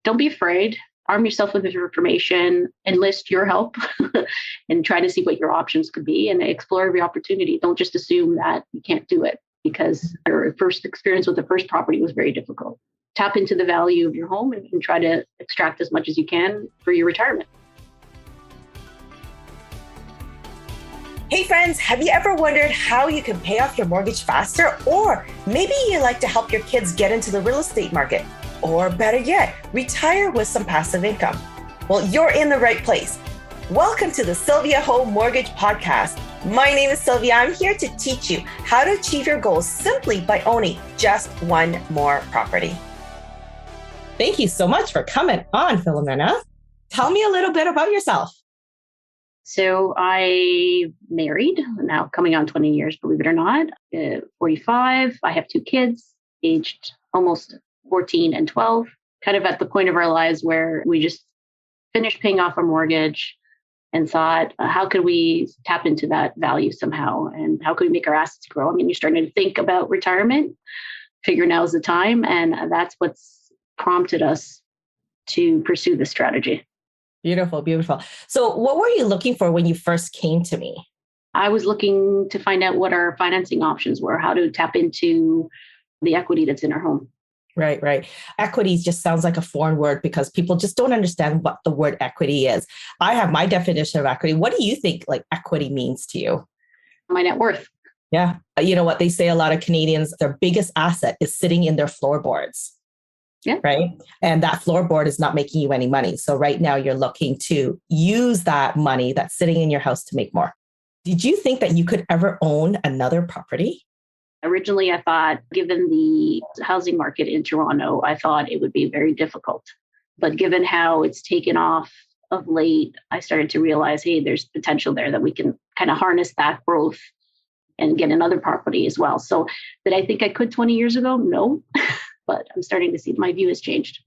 don't be afraid. Arm yourself with your information, enlist your help, and try to see what your options could be and explore every opportunity. Don't just assume that you can't do it because your first experience with the first property was very difficult. Tap into the value of your home and try to extract as much as you can for your retirement. Hey friends, have you ever wondered how you can pay off your mortgage faster? Or maybe you like to help your kids get into the real estate market? Or better yet, retire with some passive income? Well, you're in the right place. Welcome to the Sylvia Ho Mortgage Podcast. My name is Sylvia. I'm here to teach you how to achieve your goals simply by owning just one more property. Thank you so much for coming on, Filomena. Tell me a little bit about yourself. So I married, now coming on 20 years, believe it or not, 45. I have two kids, aged almost 14 and 12, kind of at the point of our lives where we just finished paying off our mortgage and thought, how could we tap into that value somehow? And how could we make our assets grow? I mean, you're starting to think about retirement, figure now's the time. And that's what's prompted us to pursue this strategy. Beautiful, beautiful. So what were you looking for when you first came to me? I was looking to find out what our financing options were, how to tap into the equity that's in our home. Right. Equity just sounds like a foreign word because people just don't understand what the word equity is. I have my definition of equity. What do you think equity means to you? My net worth. Yeah. You know what they say, a lot of Canadians, their biggest asset is sitting in their floorboards. Yeah. Right. And that floorboard is not making you any money. So right now you're looking to use that money that's sitting in your house to make more. Did you think that you could ever own another property? Originally, I thought, given the housing market in Toronto, I thought it would be very difficult. But given how it's taken off of late, I started to realize, hey, there's potential there that we can kind of harness that growth and get another property as well. So did I think I could 20 years ago? No, but I'm starting to see my view has changed.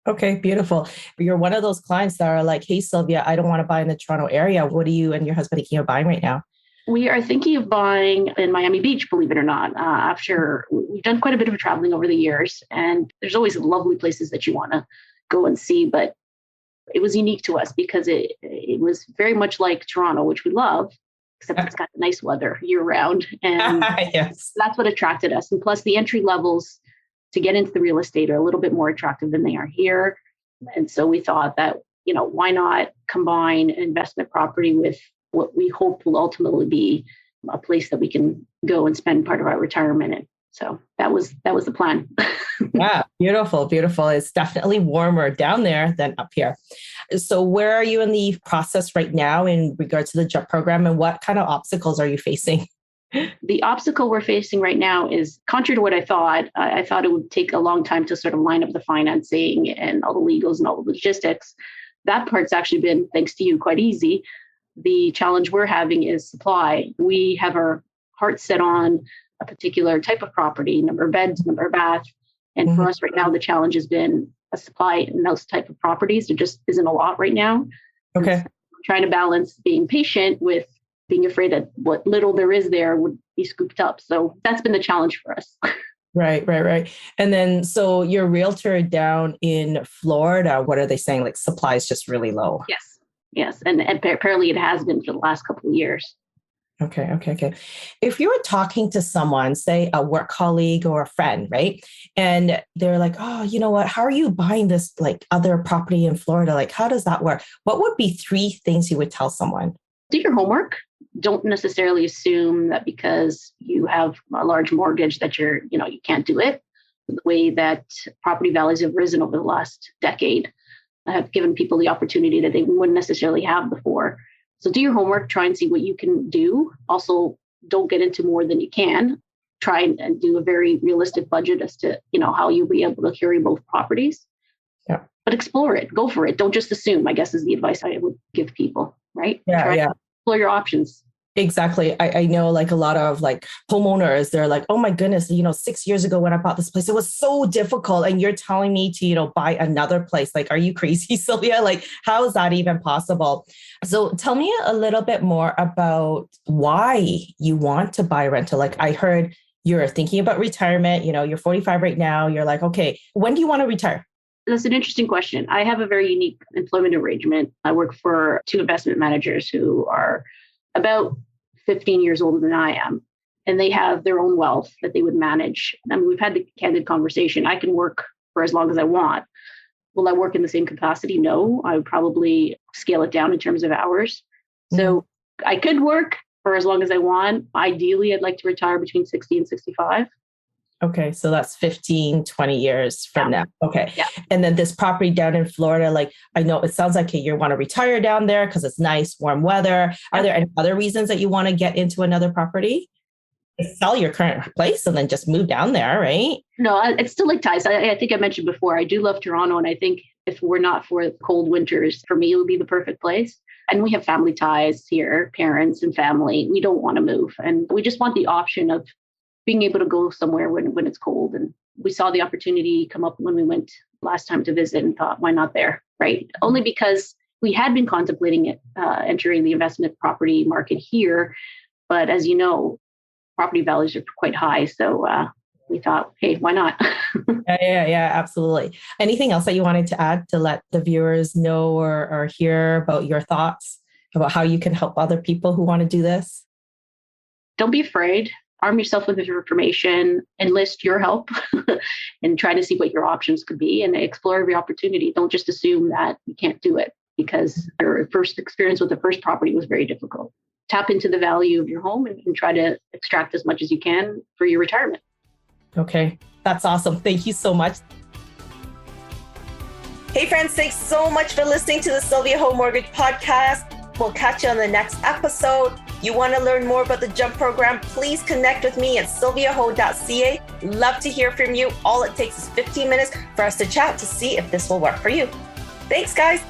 Okay, beautiful. You're one of those clients that are like, hey, Sylvia, I don't want to buy in the Toronto area. What are you and your husband thinking of buying right now? We are thinking of buying in Miami Beach, believe it or not. After we've done quite a bit of traveling over the years, and there's always lovely places that you want to go and see. But it was unique to us because it was very much like Toronto, which we love, except it's got nice weather year round. And yes, that's what attracted us. And plus the entry levels to get into the real estate are a little bit more attractive than they are here. And so we thought that, why not combine investment property with what we hope will ultimately be a place that we can go and spend part of our retirement in. So that was the plan. Yeah, beautiful, beautiful. It's definitely warmer down there than up here. So where are you in the process right now in regards to the J.O.M.P program, and what kind of obstacles are you facing? The obstacle we're facing right now is contrary to what I thought. I thought it would take a long time to sort of line up the financing and all the legals and all the logistics. That part's actually been, thanks to you, quite easy. The challenge we're having is supply. We have our hearts set on a particular type of property, number of beds, number of baths. And for us right now, the challenge has been a supply in those type of properties. There just isn't a lot right now. Okay. So trying to balance being patient with being afraid that what little there is there would be scooped up. So that's been the challenge for us. Right. And then, so your realtor down in Florida, what are they saying? Supply is just really low. Yes. And apparently it has been for the last couple of years. Okay. If you were talking to someone, say a work colleague or a friend, right? And they're like, oh, you know what? How are you buying this other property in Florida? How does that work? What would be 3 things you would tell someone? Do your homework. Don't necessarily assume that because you have a large mortgage that you can't do it. The way that property values have risen over the last decade have given people the opportunity that they wouldn't necessarily have before. So do your homework, try and see what you can do. Also, don't get into more than you can. Try and do a very realistic budget as to, how you'll be able to carry both properties. Yeah. But explore it, go for it. Don't just assume, I guess is the advice I would give people, right? Yeah. Explore your options. Exactly. I know a lot of homeowners, they're like, oh my goodness, 6 years ago when I bought this place, it was so difficult. And you're telling me to, buy another place. Are you crazy, Sylvia? How is that even possible? So tell me a little bit more about why you want to buy rental. I heard you're thinking about retirement, you're 45 right now. You're like, okay, when do you want to retire? That's an interesting question. I have a very unique employment arrangement. I work for two investment managers who are about 15 years older than I am, and they have their own wealth that they would manage. I mean, we've had the candid conversation. I can work for as long as I want. Will I work in the same capacity? No, I would probably scale it down in terms of hours. So I could work for as long as I want. Ideally, I'd like to retire between 60 and 65. Okay, so that's 15, 20 years from now. Okay. Yeah. And then this property down in Florida, like I know it sounds like you want to retire down there because it's nice, warm weather. Are there any other reasons that you want to get into another property? Sell your current place and then just move down there, right? No, it's still like ties. I think I mentioned before, I do love Toronto. And I think if we're not for cold winters, for me, it would be the perfect place. And we have family ties here, parents and family. We don't want to move. And we just want the option of being able to go somewhere when it's cold. And we saw the opportunity come up when we went last time to visit and thought, why not there, right? Only because we had been contemplating it, entering the investment property market here. But as you know, property values are quite high. So we thought, hey, why not? Yeah, absolutely. Anything else that you wanted to add to let the viewers know or hear about your thoughts about how you can help other people who want to do this? Don't be afraid. Arm yourself with information, enlist your help, and try to see what your options could be and explore every opportunity. Don't just assume that you can't do it because your first experience with the first property was very difficult. Tap into the value of your home and try to extract as much as you can for your retirement. Okay, that's awesome. Thank you so much. Hey friends, thanks so much for listening to the Sylvia Ho Mortgage Podcast. We'll catch you on the next episode. You want to learn more about the J.O.M.P program? Please connect with me at sylviaho.ca. Love to hear from you. All it takes is 15 minutes for us to chat to see if this will work for you. Thanks, guys.